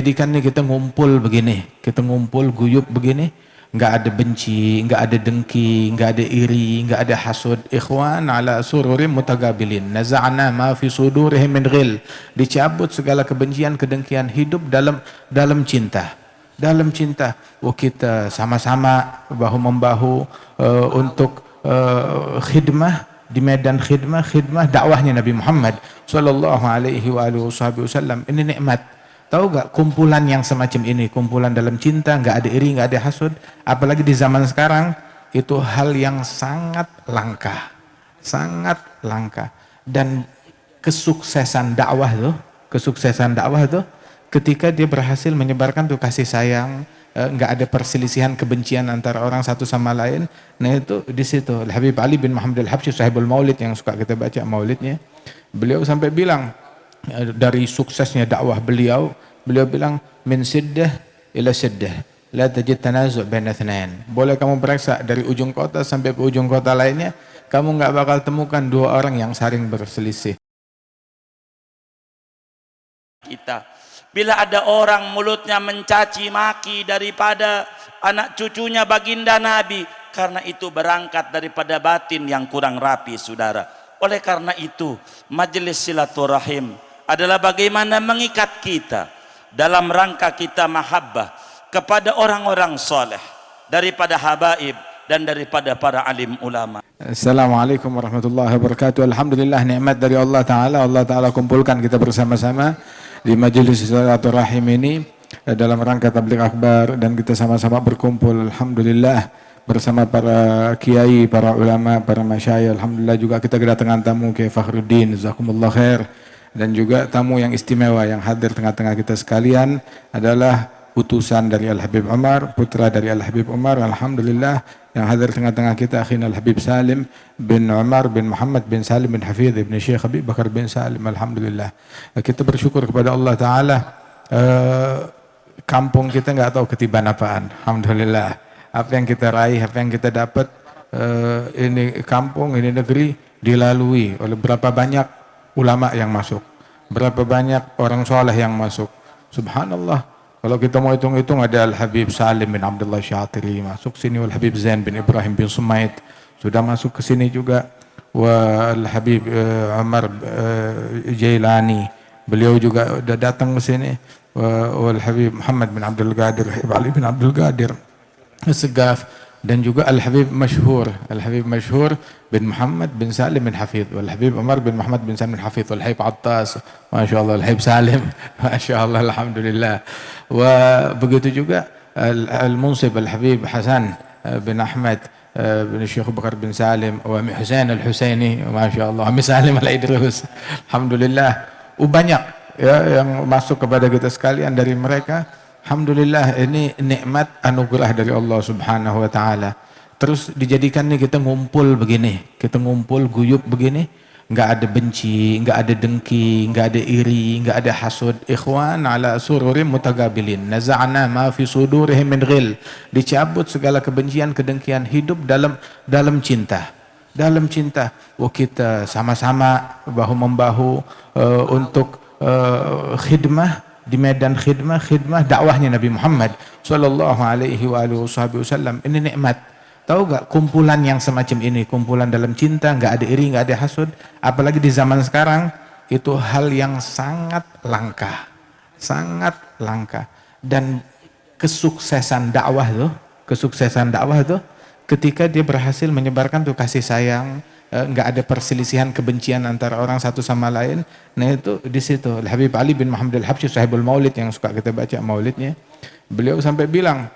Jadikan nih kita ngumpul begini, kita ngumpul guyup begini, nggak ada benci, nggak ada dengki, nggak ada iri, nggak ada hasud. Ikhwan ala sururim mutagabilin, naza'na ma fi sudurihim min ghil. Dicabut segala kebencian, kedengkian, hidup dalam cinta. Dalam cinta, kita sama-sama bahu membahu untuk khidmah di medan khidmah dakwahnya Nabi Muhammad sallallahu alaihi wasallam. Ini nikmat. Tahu gak kumpulan yang semacam ini, kumpulan dalam cinta, nggak ada iri, nggak ada hasud, apalagi di zaman sekarang, itu hal yang sangat langka, dan kesuksesan dakwah tuh, ketika dia berhasil menyebarkan tuh kasih sayang, nggak ada perselisihan kebencian antara orang satu sama lain. Nah itu di situ Habib Ali bin Muhammad Al-Habsyi sahibul Maulid yang suka kita baca maulidnya, beliau sampai bilang dari suksesnya dakwah beliau bilang min siddah ila siddah la tajid tanazu' baina itsnain. Boleh kamu periksa dari ujung kota sampai ke ujung kota lainnya, kamu nggak bakal temukan dua orang yang saling berselisih. Kita bila ada orang mulutnya mencaci maki daripada anak cucunya baginda Nabi, karena itu berangkat daripada batin yang kurang rapi, saudara. Oleh karena itu majelis silaturahim adalah bagaimana mengikat kita dalam rangka kita mahabbah kepada orang-orang soleh daripada habaib dan daripada para alim ulama. Assalamualaikum warahmatullahi wabarakatuh. Alhamdulillah, nikmat dari Allah Ta'ala kumpulkan kita bersama-sama di majelis silaturahim ini dalam rangka tabligh akbar, dan kita sama-sama berkumpul alhamdulillah bersama para kiai, para ulama, para masyayikh. Alhamdulillah juga kita kedatangan tamu Kiai Fakhruddin, jazakumullah khair, dan juga tamu yang istimewa yang hadir tengah-tengah kita sekalian adalah utusan dari Al-Habib Umar, putra dari Al-Habib Umar. Alhamdulillah yang hadir tengah-tengah kita akhina Al-Habib Salim bin Umar bin Muhammad bin Salim bin Hafidh ibn Syekh Habib Bakar bin Salim. Alhamdulillah kita bersyukur kepada Allah Ta'ala, kampung kita nggak tahu ketiban apaan. Alhamdulillah apa yang kita raih, apa yang kita dapat, ini kampung, ini negeri dilalui oleh berapa banyak ulama yang masuk, berapa banyak orang soleh yang masuk. Subhanallah, kalau kita mau hitung-hitung ada Al-Habib Salim bin Abdullah Syatiri masuk sini, Al-Habib Zain bin Ibrahim bin Sumaid sudah masuk ke sini juga, Al-Habib Umar Jailani beliau juga sudah datang ke sini, Al-Habib Muhammad bin Abdul Qadir, Ali bin Abdul Qadir Segaf, dan juga Al-Habib Masyhur bin Muhammad bin Salim bin Hafidh, Al-Habib Umar bin Muhammad bin Salim bin Hafidh, Al-Habib Attas, Masya Allah, Al-Habib Salim, Masya Allah, Alhamdulillah. Begitu juga Al-Munsib Al-Habib Hasan bin Ahmad bin Syekh Bakar bin Salim, wa Husain Al-Husaini, Masya Allah, Ami Salim Al-Idrus, Alhamdulillah. Banyak ya yang masuk kepada kita sekalian dari mereka. Alhamdulillah, ini nikmat anugerah dari Allah Subhanahu wa Ta'ala. Terus dijadikan nih kita ngumpul begini, kita ngumpul guyup begini, nggak ada benci, nggak ada dengki, nggak ada iri, nggak ada hasud. Ikhwan ala sururim mutagabilin, naza'na ma fi sudurihim min ghil. Dicabut segala kebencian, kedengkian, hidup dalam cinta. Dalam cinta, kita sama-sama bahu membahu untuk khidmah di medan khidmah dakwahnya Nabi Muhammad sallallahu alaihi wasallam. Ini nikmat. Tahu gak kumpulan yang semacam ini, kumpulan dalam cinta, nggak ada iri, nggak ada hasud, apalagi di zaman sekarang, itu hal yang sangat langka, dan kesuksesan dakwah tuh, ketika dia berhasil menyebarkan tuh kasih sayang, nggak ada perselisihan kebencian antara orang satu sama lain. Nah itu di situ Habib Ali bin Muhammad Al-Habsyi sahibul Maulid yang suka kita baca maulidnya, beliau sampai bilang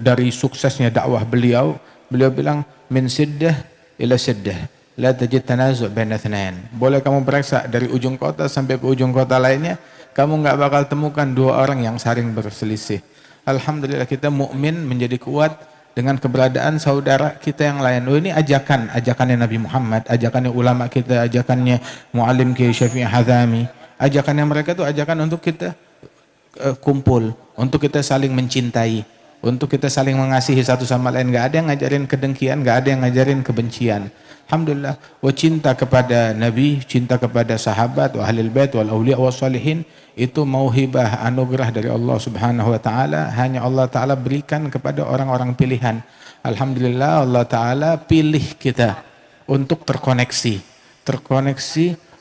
dari suksesnya dakwah beliau bilang min siddah ila siddah la tajid tanazu' baina itsnain. Boleh kamu periksa dari ujung kota sampai ke ujung kota lainnya, kamu nggak bakal temukan dua orang yang saling berselisih. Alhamdulillah kita mukmin menjadi kuat dengan keberadaan saudara kita yang lain. Ini ajakannya Nabi Muhammad, ajakannya ulama kita, ajakannya Muallim Kiai Syafi'i Hazami, ajakannya mereka itu ajakan untuk kita kumpul, untuk kita saling mencintai, untuk kita saling mengasihi satu sama lain. Nggak ada yang ngajarin kedengkian, nggak ada yang ngajarin kebencian. Alhamdulillah. Wa cinta kepada Nabi, cinta kepada sahabat, wa ahlul bait wal auliya was salihin, itu mauhibah, anugerah dari Allah Subhanahu wa taala, hanya Allah taala berikan kepada orang-orang pilihan. Alhamdulillah, Allah taala pilih kita untuk terkoneksi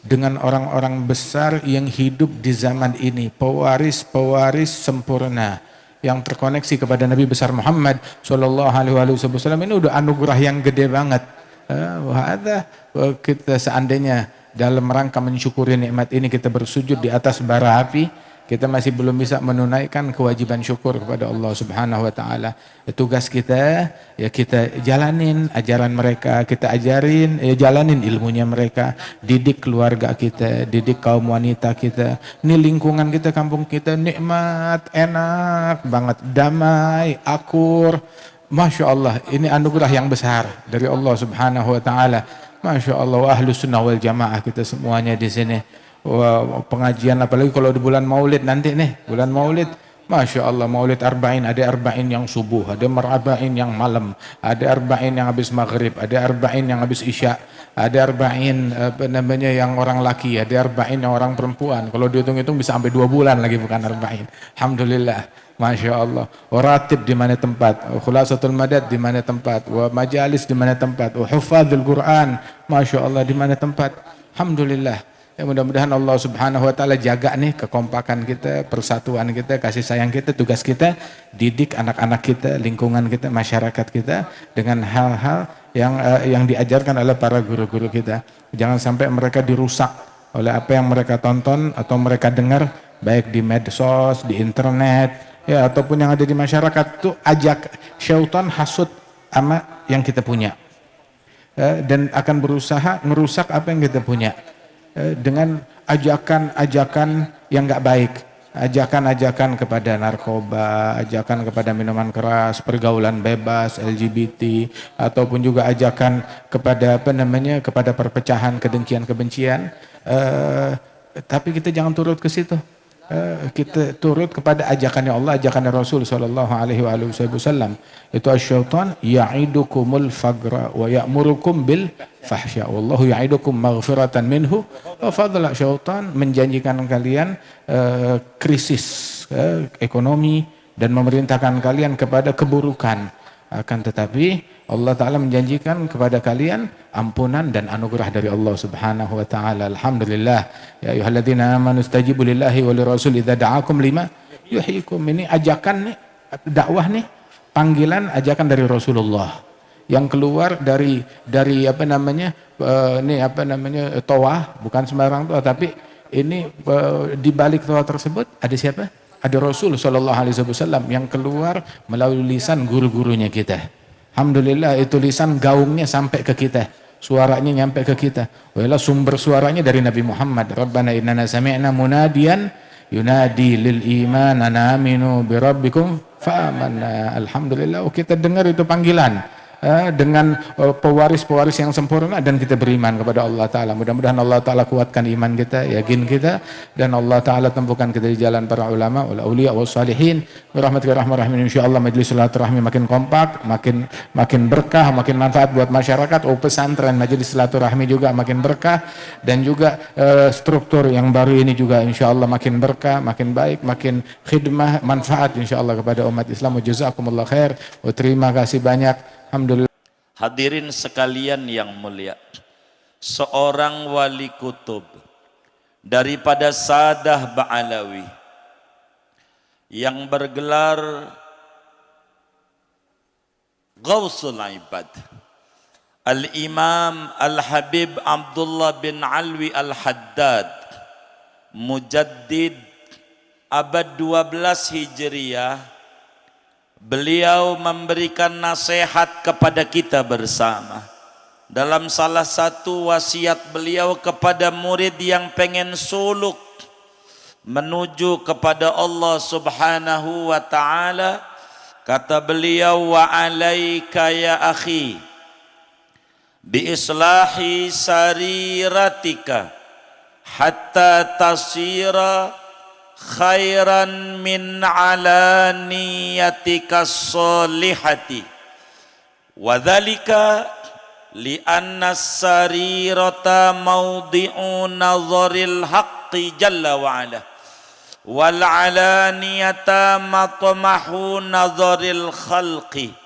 dengan orang-orang besar yang hidup di zaman ini, pewaris-pewaris sempurna yang terkoneksi kepada Nabi besar Muhammad sallallahu alaihi wasallam. Ini udah anugerah yang gede banget. Kita seandainya dalam rangka mensyukuri nikmat ini kita bersujud di atas bara api, kita masih belum bisa menunaikan kewajiban syukur kepada Allah Subhanahu wa taala. Tugas kita ya kita jalanin ajaran mereka, kita ajarin jalanin ilmunya mereka, didik keluarga kita, didik kaum wanita kita. Ini lingkungan kita, kampung kita nikmat, enak banget, damai, akur. Masya Allah, ini anugerah yang besar dari Allah Subhanahu wa taala. Masya Allah, ahlus sunnah wal jamaah kita semuanya di sini. Wah, pengajian apalagi kalau di bulan Maulid nanti nih, bulan Maulid, Masya Allah, Maulid arba'in, ada arba'in yang subuh, ada arba'in yang malam, ada arba'in yang habis maghrib, ada arba'in yang habis isya, ada arba'in yang orang laki, ada arba'in yang orang perempuan. Kalau dihitung-hitung bisa sampai 2 bulan lagi, bukan arba'in. Alhamdulillah. Masya Allah. Waratib di mana tempat, khulasatul madad di mana tempat, wa majalis di mana tempat, wa hufadzul Quran, Masya Allah, di mana tempat. Alhamdulillah. Ya, mudah-mudahan Allah Subhanahu wa taala jaga nih kekompakan kita, persatuan kita, kasih sayang kita. Tugas kita didik anak-anak kita, lingkungan kita, masyarakat kita dengan hal-hal yang diajarkan oleh para guru-guru kita. Jangan sampai mereka dirusak oleh apa yang mereka tonton atau mereka dengar, baik di medsos, di internet, ya ataupun yang ada di masyarakat. Itu ajak syaitan hasud sama yang kita punya, dan akan berusaha merusak apa yang kita punya dengan ajakan-ajakan yang nggak baik, ajakan-ajakan kepada narkoba, ajakan kepada minuman keras, pergaulan bebas, LGBT, ataupun juga ajakan kepada kepada perpecahan, kedengkian, kebencian. Tapi kita jangan turut ke situ. Kita turut kepada ajakannya Allah, ajakannya Rasul sallallahu alaihi wasallam. Itu asyaitan ya'idukumul fagra wa ya'murukum bil fahsya wallahu ya'idukum maghfiratan minhu wa fadla. Syaitan menjanjikan kalian krisis ekonomi dan memerintahkan kalian kepada keburukan. Akan tetapi Allah Ta'ala menjanjikan kepada kalian ampunan dan anugerah dari Allah Subhanahu wa Ta'ala. Alhamdulillah. Ya ayyuhalladzina amanu istajibu lillahi wa lirasul idza da'akum lima yuhyikum. Ini ajakan nih, dakwah nih, panggilan ajakan dari Rasulullah yang keluar dari toah, bukan sembarang toah, tapi ini di balik toah tersebut ada siapa? Ada Rasul sallallahu alaihi wasallam yang keluar melalui lisan guru-gurunya kita. Alhamdulillah, itu lisan gaungnya sampai ke kita, suaranya nyampe ke kita. Wala sumber suaranya dari Nabi Muhammad. Rabbana innana sami'na munadiyan yunadi lil iman ana aminu bi rabbikum fa amanna. Alhamdulillah, kita dengar itu panggilan dengan pewaris-pewaris yang sempurna, dan kita beriman kepada Allah Ta'ala. Mudah-mudahan Allah Ta'ala kuatkan iman kita, yakin kita, dan Allah Ta'ala temukan kita di jalan para ulama, wal auliya was salihin birahmatika ya arhamar rahimin. Insyaallah majelis silaturahmi makin kompak, makin berkah, makin manfaat buat masyarakat. Pesantren majelis silaturahmi juga makin berkah, dan juga struktur yang baru ini juga insyaallah makin berkah, makin baik, makin khidmah, manfaat insyaallah kepada umat Islam. Jazakumullah khair. Terima kasih banyak. Alhamdulillah. Hadirin sekalian yang mulia, seorang wali kutub daripada Sadah Ba'alawi yang bergelar Ghausul Ibad, Al-Imam Al-Habib Abdullah bin Alwi Al-Haddad, Mujaddid abad 12 Hijriah. Beliau memberikan nasihat kepada kita bersama. Dalam salah satu wasiat beliau kepada murid yang pengen suluk menuju kepada Allah Subhanahu wa ta'ala, kata beliau, wa alaika ya akhi bi islahi sariratika hatta tasira khairan min alaniyatika sholihati wa dzalika li anna sarirata mawdi'u nazaril haqqi jalla wa ala wal alaniyata matmahu nazaril khalqi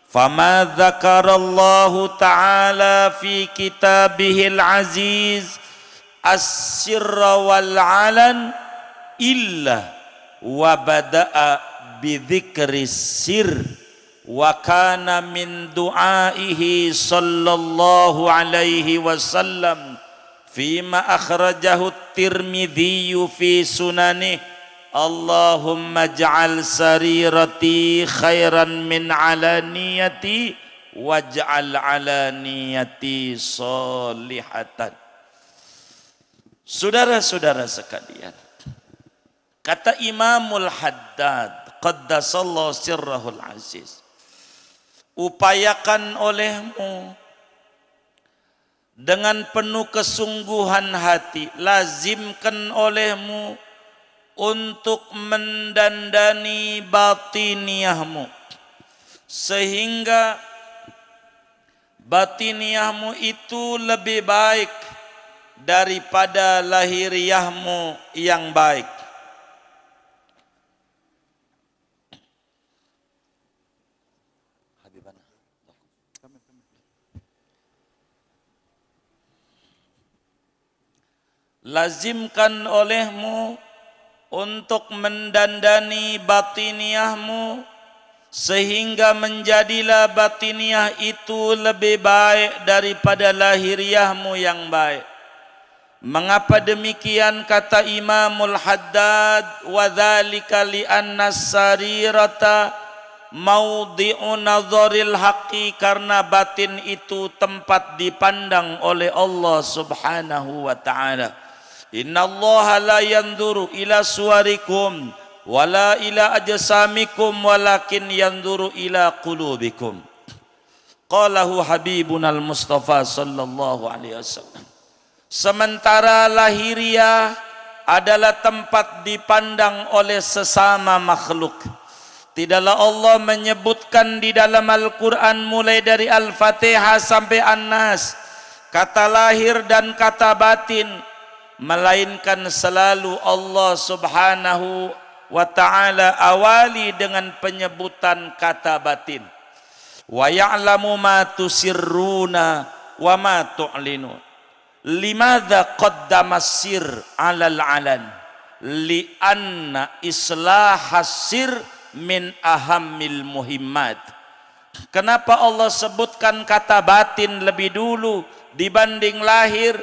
fama dzakarallahu ta'ala fi kitabihil aziz as-sirra wal alan illa wa bada'a bi dzikri sir wa kana min du'aihi sallallahu alaihi wasallam fima akhrajahu at-Tirmidzi fi sunanihi Allahumma ja'al sarirati khairan min alaniyati waj'al alaniyati solihatan. Saudara-saudara sekalian, kata Imamul Haddad qaddasallahu sirrahul aziz, upayakan olehmu dengan penuh kesungguhan hati, lazimkan olehmu untuk mendandani batiniahmu sehingga batiniahmu itu lebih baik daripada lahiriahmu yang baik. Lazimkan olehmu untuk mendandani batiniahmu sehingga menjadilah batiniah itu lebih baik daripada lahiriahmu yang baik. Mengapa demikian? Kata Imamul Haddad, wa dzalika li anna sarirata mawdi'u nazaril haqqi, karena batin itu tempat dipandang oleh Allah Subhanahu wa ta'ala. Innallaha la yanzuru ila suwarikum wala ila ajsamikum walakin yanzuru ila qulubikum. Qalahu Habibunal Mustafa sallallahu alaihi wasallam. Sementara lahiriah adalah tempat dipandang oleh sesama makhluk. Tidaklah Allah menyebutkan di dalam Al-Quran mulai dari Al-Fatihah sampai An-Nas kata lahir dan kata batin, melainkan selalu Allah Subhanahu wa ta'ala awali dengan penyebutan kata batin. Wa ya'lamu ma tusirruna wa ma tu'linun. Limadha qaddama sir 'alal 'alan? Li'anna islahas sir min ahammil muhimmat. Kenapa Allah sebutkan kata batin lebih dulu dibanding lahir?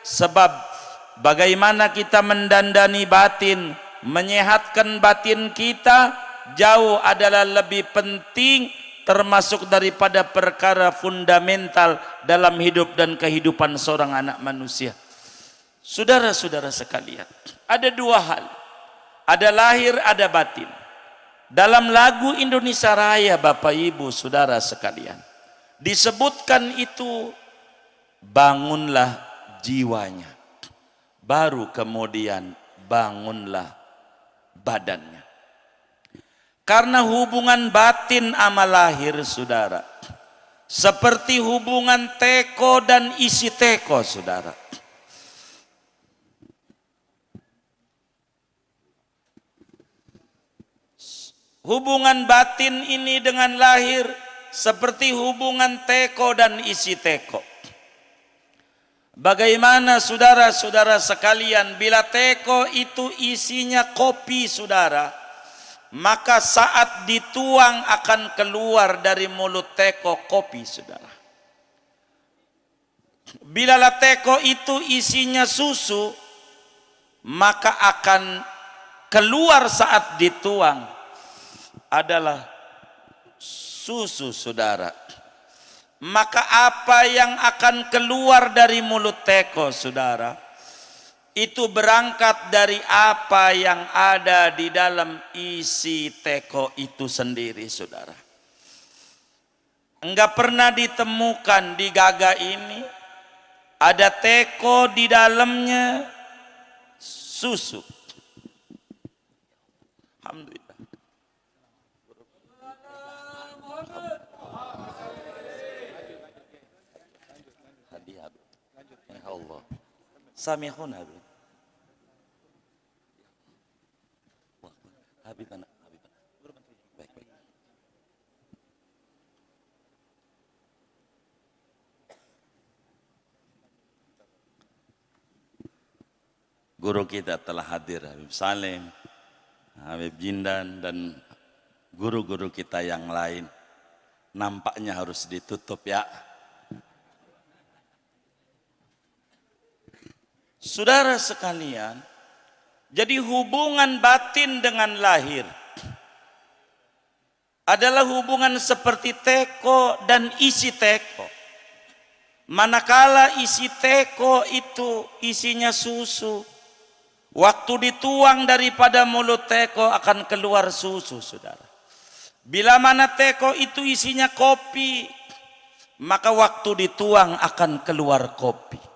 Sebab bagaimana kita mendandani batin, menyehatkan batin kita jauh adalah lebih penting, termasuk daripada perkara fundamental dalam hidup dan kehidupan seorang anak manusia. Saudara-saudara sekalian, ada dua hal, ada lahir, ada batin. Dalam lagu Indonesia Raya, Bapak Ibu Saudara sekalian, disebutkan itu bangunlah jiwanya, baru kemudian bangunlah badannya. Karena hubungan batin sama lahir, saudara, seperti hubungan teko dan isi teko, saudara. Hubungan batin ini dengan lahir seperti hubungan teko dan isi teko. Bagaimana saudara-saudara sekalian, bila teko itu isinya kopi, saudara, maka saat dituang akan keluar dari mulut teko kopi, saudara. Bila teko itu isinya susu, maka akan keluar saat dituang adalah susu, saudara. Maka apa yang akan keluar dari mulut teko, saudara, itu berangkat dari apa yang ada di dalam isi teko itu sendiri, saudara. Enggak pernah ditemukan di Gaga ini ada teko di dalamnya susu. Alhamdulillah. Hadiah Habib. Ya Allah. Samihun Habib. Habib anak. Baik, baik. Guru kita telah hadir, Habib Salim, Habib Jindan, dan guru-guru kita yang lain. Nampaknya harus ditutup ya. Saudara sekalian, jadi hubungan batin dengan lahir adalah hubungan seperti teko dan isi teko. Manakala isi teko itu isinya susu, waktu dituang daripada mulut teko akan keluar susu, saudara. Bila mana teko itu isinya kopi, maka waktu dituang akan keluar kopi.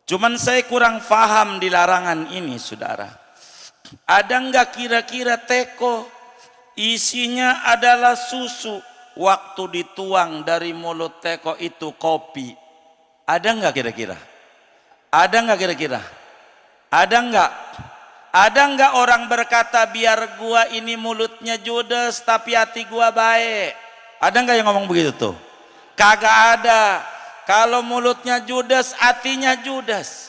Cuman saya kurang faham di larangan ini, saudara. Ada enggak kira-kira teko isinya adalah susu, waktu dituang dari mulut teko itu kopi? Ada enggak kira-kira? Ada enggak kira-kira? Ada enggak? Ada enggak orang berkata, biar gua ini mulutnya judes tapi hati gua baik? Ada enggak yang ngomong begitu tuh? Kagak ada. Kalau mulutnya judes, hatinya judes.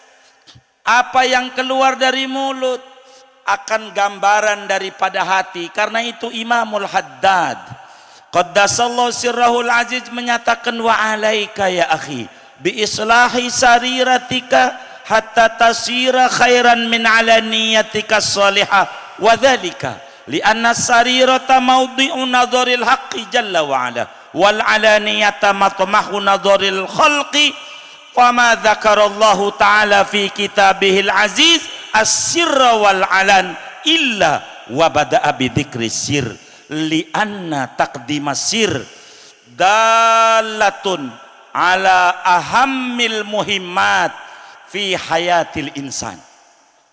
Apa yang keluar dari mulut akan gambaran daripada hati. Karena itu Imamul Haddad Qaddasallahu sirrahul aziz menyatakan, wa alaika ya akhi bi islahi sariratika hatta tasira khairan min alaniyatika salihah wa dhalika lianna sarirata mawdi'u nadharil haqqi jalla wa ala wal alaniyata matmahu nadharil khalqi fama dzakarallahu ta'ala fi kitabihil aziz as-sirra wal alan illa wa bada'a bi dzikri sir lianna taqdimas sir dalatun ala ahammil muhimmat fi hayatil insan.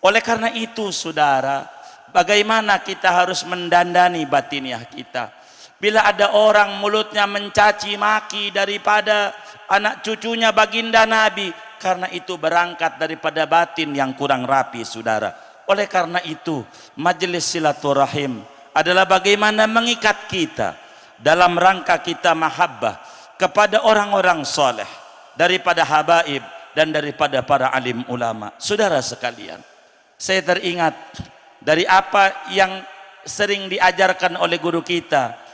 Oleh karena itu, saudara, bagaimana kita harus mendandani batiniah kita. Bila ada orang mulutnya mencaci maki daripada anak cucunya baginda Nabi, karena itu berangkat daripada batin yang kurang rapi, saudara. Oleh karena itu, majelis silaturahim adalah bagaimana mengikat kita dalam rangka kita mahabbah kepada orang-orang soleh daripada habaib dan daripada para alim ulama. Saudara sekalian, saya teringat dari apa yang sering diajarkan oleh guru kita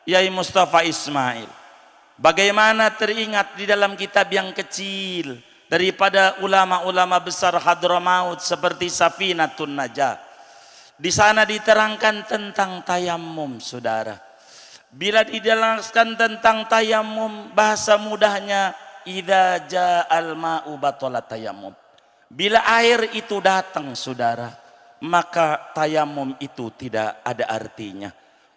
Yai Mustafa Ismail. Bagaimana teringat di dalam kitab yang kecil daripada ulama-ulama besar Hadramaut seperti Safinatun Najah. Di sana diterangkan tentang tayammum, saudara. Bila dijelaskan tentang tayammum, bahasa mudahnya idza ja'al ma'u batala tayammum. Bila air itu datang, saudara, maka tayammum itu tidak ada artinya.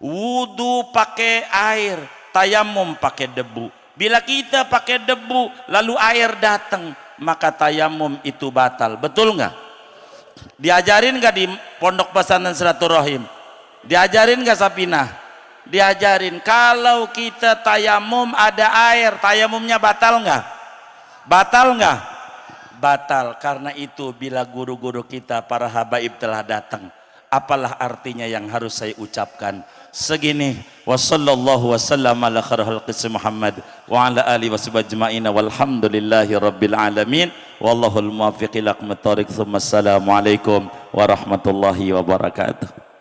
Wudu pakai air, tayammum pakai debu. Bila kita pakai debu lalu air datang, maka tayammum itu batal. Betul nggak? Diajarin nggak di pondok pesantren silaturahim? Diajarin nggak Sapinah? Diajarin. Kalau kita tayammum ada air, tayammumnya batal nggak? Batal nggak? Batal. Karena itu bila guru-guru kita para habaib telah datang, apalah artinya yang harus saya ucapkan? Segini, wa sallallahu wasallam ala khairil khalqi Muhammad wa ala alihi washabbihi ajma'in walhamdulillahi rabbil alamin wallahul muwaffiq ila aqwamit thoriq. Assalamualaikum warahmatullahi wabarakatuh.